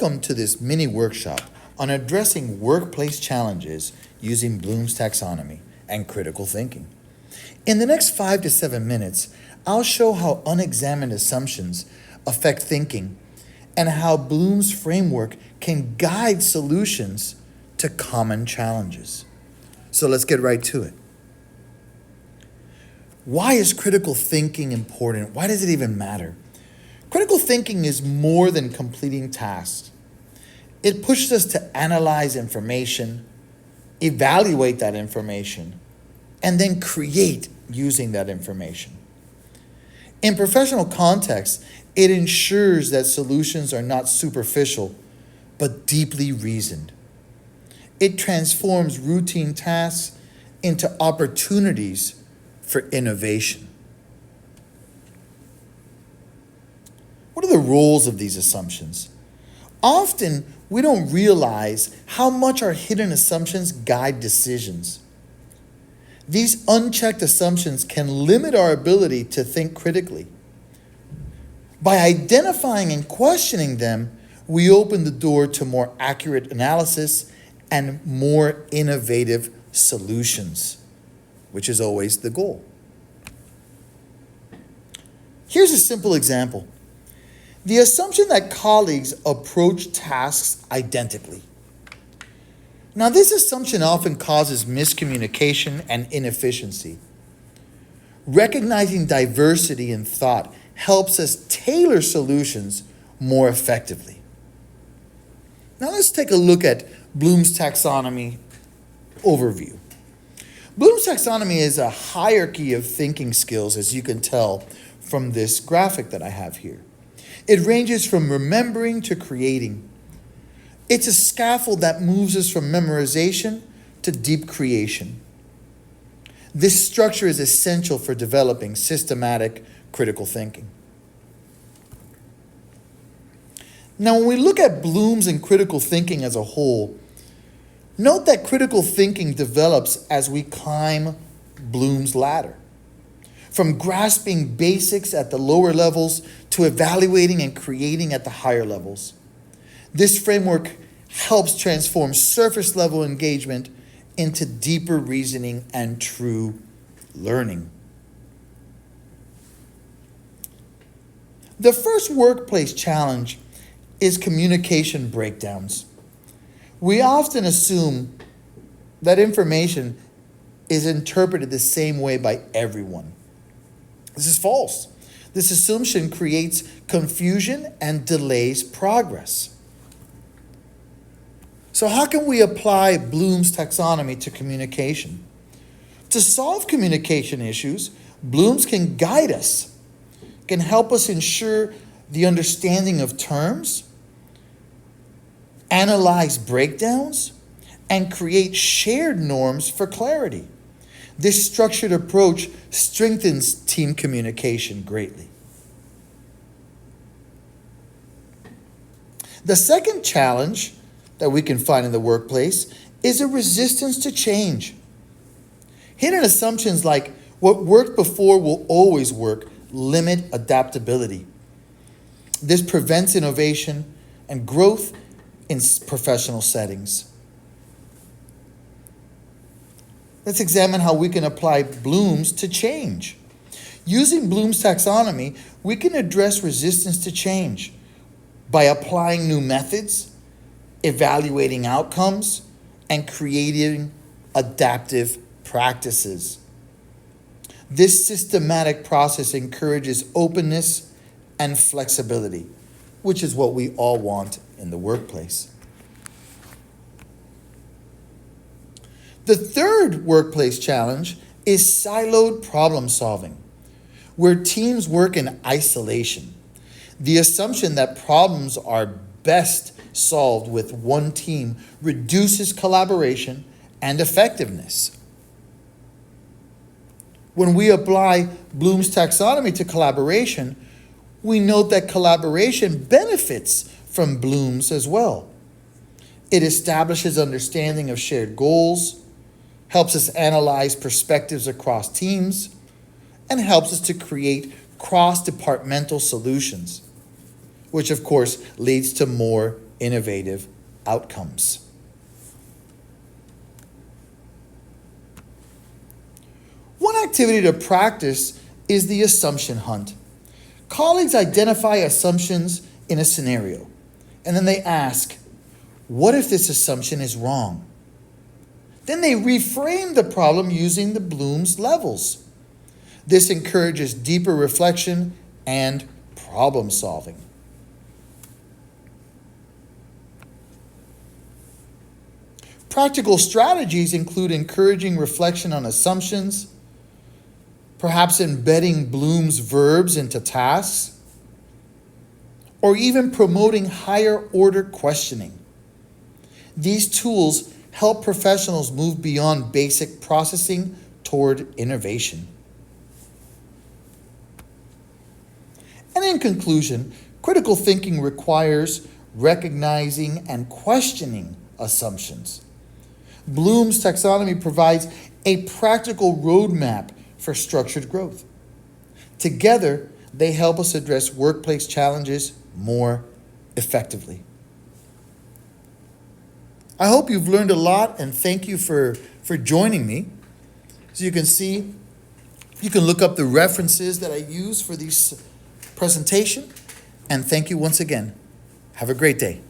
Welcome to this mini workshop on addressing workplace challenges using Bloom's taxonomy and critical thinking. In the next 5 to 7 minutes, I'll show how unexamined assumptions affect thinking and how Bloom's framework can guide solutions to common challenges. So let's get right to it. Why is critical thinking important? Why does it even matter? Critical thinking is more than completing tasks. It pushes us to analyze information, evaluate that information, and then create using that information. In professional context, it ensures that solutions are not superficial, but deeply reasoned. It transforms routine tasks into opportunities for innovation. What are the roles of these assumptions? Often, we don't realize how much our hidden assumptions guide decisions. These unchecked assumptions can limit our ability to think critically. By identifying and questioning them, we open the door to more accurate analysis and more innovative solutions, which is always the goal. Here's a simple example. The assumption that colleagues approach tasks identically. Now, this assumption often causes miscommunication and inefficiency. Recognizing diversity in thought helps us tailor solutions more effectively. Now, let's take a look at Bloom's taxonomy overview. Bloom's taxonomy is a hierarchy of thinking skills, as you can tell from this graphic that I have here. It ranges from remembering to creating. It's a scaffold that moves us from memorization to deep creation. This structure is essential for developing systematic critical thinking. Now, when we look at Bloom's and critical thinking as a whole, note that critical thinking develops as we climb Bloom's ladder. From grasping basics at the lower levels to evaluating and creating at the higher levels. This framework helps transform surface level engagement into deeper reasoning and true learning. The first workplace challenge is communication breakdowns. We often assume that information is interpreted the same way by everyone. This is false. This assumption creates confusion and delays progress. So how can we apply Bloom's taxonomy to communication? To solve communication issues, Bloom's can guide us, can help us ensure the understanding of terms, analyze breakdowns, and create shared norms for clarity. This structured approach strengthens team communication greatly. The second challenge that we can find in the workplace is a resistance to change. Hidden assumptions like what worked before will always work limit adaptability. This prevents innovation and growth in professional settings. Let's examine how we can apply Bloom's to change. Using Bloom's taxonomy, we can address resistance to change by applying new methods, evaluating outcomes, and creating adaptive practices. This systematic process encourages openness and flexibility, which is what we all want in the workplace. The third workplace challenge is siloed problem solving, where teams work in isolation. The assumption that problems are best solved with one team reduces collaboration and effectiveness. When we apply Bloom's taxonomy to collaboration, we note that collaboration benefits from Bloom's as well. It establishes understanding of shared goals, helps us analyze perspectives across teams, and helps us to create cross-departmental solutions, which of course leads to more innovative outcomes. One activity to practice is the assumption hunt. Colleagues identify assumptions in a scenario, and then they ask, what if this assumption is wrong? Then they reframe the problem using the Bloom's levels. This encourages deeper reflection and problem solving. Practical strategies include encouraging reflection on assumptions, perhaps embedding Bloom's verbs into tasks, or even promoting higher order questioning. These tools help professionals move beyond basic processing toward innovation. And in conclusion, critical thinking requires recognizing and questioning assumptions. Bloom's taxonomy provides a practical roadmap for structured growth. Together, they help us address workplace challenges more effectively. I hope you've learned a lot, and thank you for joining me. As you can see, you can look up the references that I use for this presentation, and thank you once again. Have a great day.